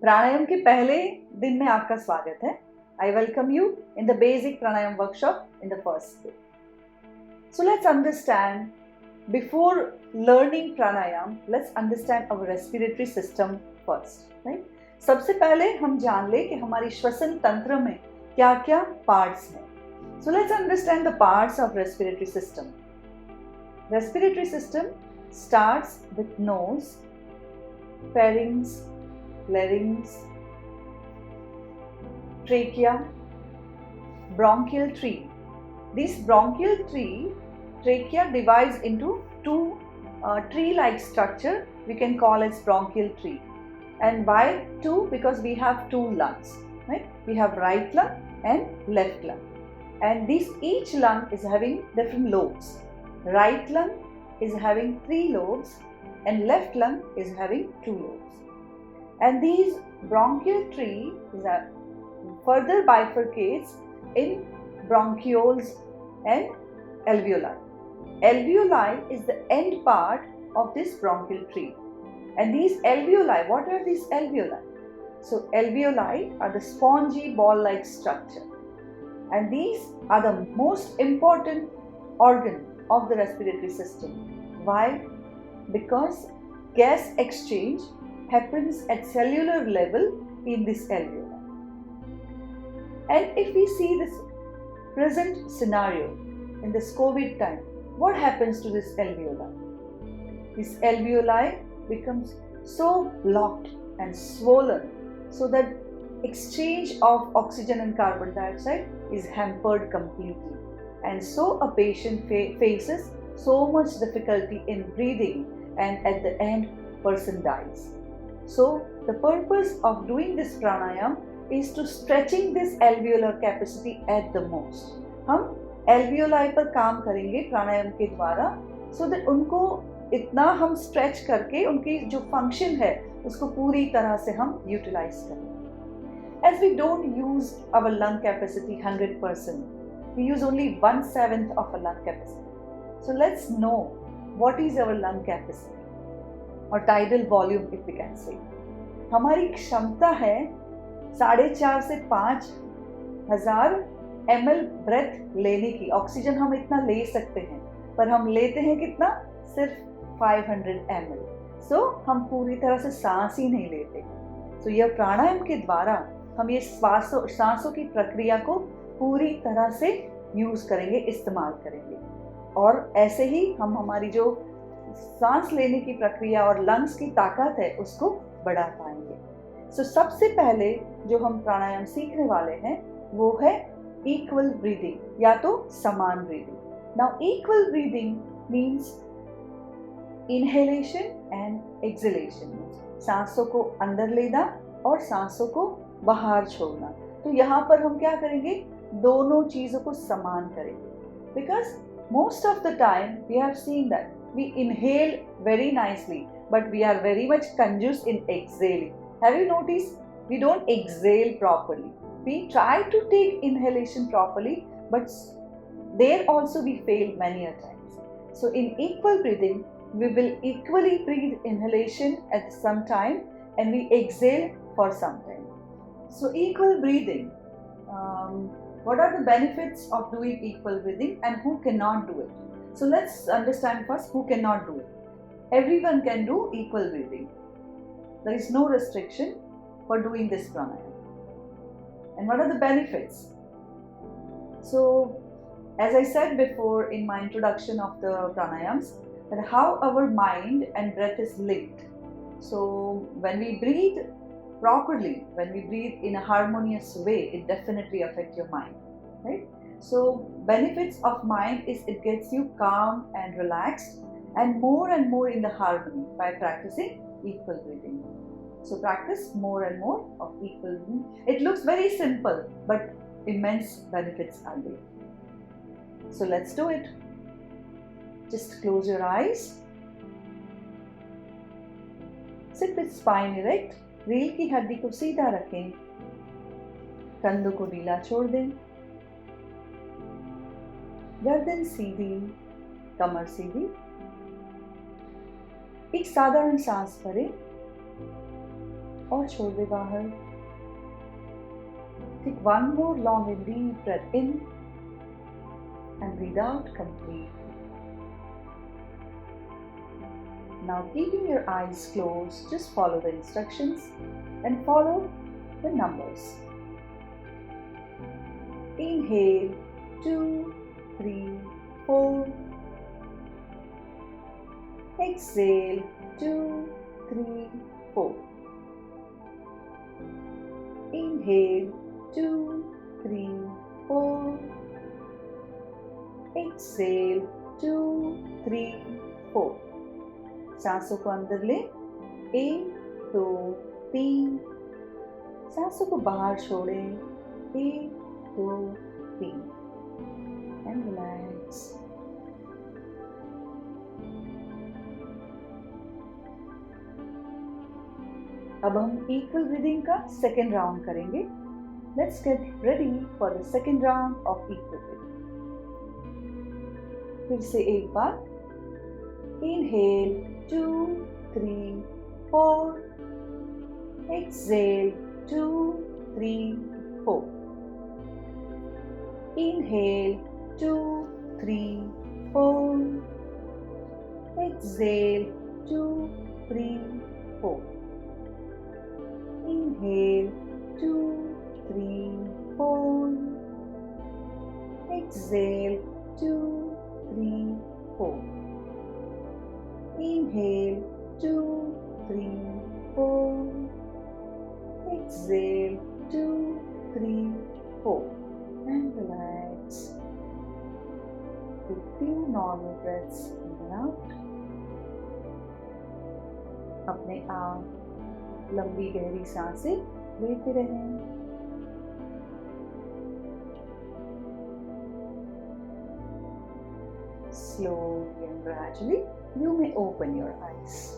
प्राणायाम के पहले दिन में आपका स्वागत है. I welcome you in the basic Pranayam Workshop in the first day. So let's understand, before learning Pranayam, let's understand our respiratory system first, right? सबसे पहले हम जान ले कि हमारी श्वसन तंत्र में क्या क्या parts हैं. So let's understand the parts of respiratory system. Respiratory system starts with nose, pharynx, larynx, trachea, bronchial tree. This bronchial tree, trachea divides into two tree-like structure we can call as bronchial tree. And why two? Because we have two lungs, right? We have right lung and left lung. And each lung is having different lobes. Right lung is having 3 lobes and left lung is having 2 lobes. And these bronchial tree further bifurcates in bronchioles and alveoli. Alveoli is the end part of this bronchial tree. And these alveoli, what are these alveoli? So alveoli are the spongy ball-like structure. And these are the most important organ of the respiratory system. Why? Because gas exchange happens at cellular level in this alveoli. And if we see this present scenario in this COVID time, what happens to this alveoli? This alveoli becomes so blocked and swollen so that exchange of oxygen and carbon dioxide is hampered completely. And so a patient faces so much difficulty in breathing, and at the end person dies. So the purpose of doing this pranayam is to stretching this alveolar capacity at the most. हम alveoli पर काम करेंगे प्राणायाम के द्वारा, so that उनको इतना हम stretch करके उनकी जो function है उसको पूरी तरह से हम utilize करें. As we don't use our lung capacity 100%, we use only 1/7 of a lung capacity. So let's know what is our lung capacity or tidal volume, if we can say. हमारी क्षमता है 4.5 से 5 हजार ml ब्रेथ लेने की. Oxygen हम इतना ले सकते हैं, पर हम लेते हैं कितना? सिर्फ 500 ml. So हम पूरी तरह से सांस ही नहीं लेते. So यह प्राणायाम के द्वारा हम ये सांसों की प्रक्रिया को पूरी तरह से यूज करेंगे, इस्तेमाल करेंगे. और ऐसे ही हम हमारी जो सांस लेने की प्रक्रिया और लंग्स की ताकत है उसको बढ़ा पाएंगे. सो सबसे पहले जो हम प्राणायाम सीखने वाले हैं वो है इक्वल ब्रीदिंग या तो समान breathing. Now equal breathing means inhalation and exhalation. सांसों को अंदर लेना और सांसों को बाहर छोड़ना. तो यहाँ पर हम क्या करेंगे? दोनों चीजों को समान करेंगे. Because most of the time we have seen that we inhale very nicely, but we are very much confused in exhaling. Have you noticed? We don't exhale properly. We try to take inhalation properly, but there also we fail many a times. So in equal breathing, we will equally breathe inhalation at some time and we exhale for some time. So equal breathing, what are the benefits of doing equal breathing and who cannot do it? So let's understand first who cannot do it. Everyone can do equal breathing. There is no restriction for doing this pranayam. And what are the benefits? So as I said before in my introduction of the pranayams, that how our mind and breath is linked. So when we breathe properly, when we breathe in a harmonious way, it definitely affects your mind, right? So benefits of mind is it gets you calm and relaxed and more in the harmony by practicing equal breathing. So practice more and more of equal breathing. It looks very simple, but immense benefits are there. So let's do it. Just close your eyes. Sit with spine erect. रीढ़ की हड्डी को सीधा रखें. कंधों को ढीला छोड़ दें. गर्दन सीधी, कमर सीधी. एक साधारण सांस भरें और छोड़ दे बाहर. Take one more long and deep breath in and breathe out completely. Now keeping your eyes closed, just follow the instructions and follow the numbers. Inhale 2, 3, 4. Exhale 2, 3, 4. Inhale 2, 3, 4. Exhale 2, 3, 4. सांसों को अंदर ले. 1, 2, 3. सांसों को बाहर छोड़े. 1, 2, 3. And relax. अब हम इक्वल ब्रीदिंग का सेकेंड राउंड करेंगे. Let's get ready for the second round of equal breathing. फिर से एक बार. Inhale 2, 3, 4. Exhale 2, 3, 4. Inhale 2, 3, 4. Exhale 2, 3, 4. Inhale 2, 3, 4. Exhale 2, 3, 4. Inhale 2, 3, 4. Exhale 2, 3, 4. And relax. With few normal breaths in and out. अपने आप लंबी गहरी सांसें लेते रहें. Slowly and gradually, you may open your eyes.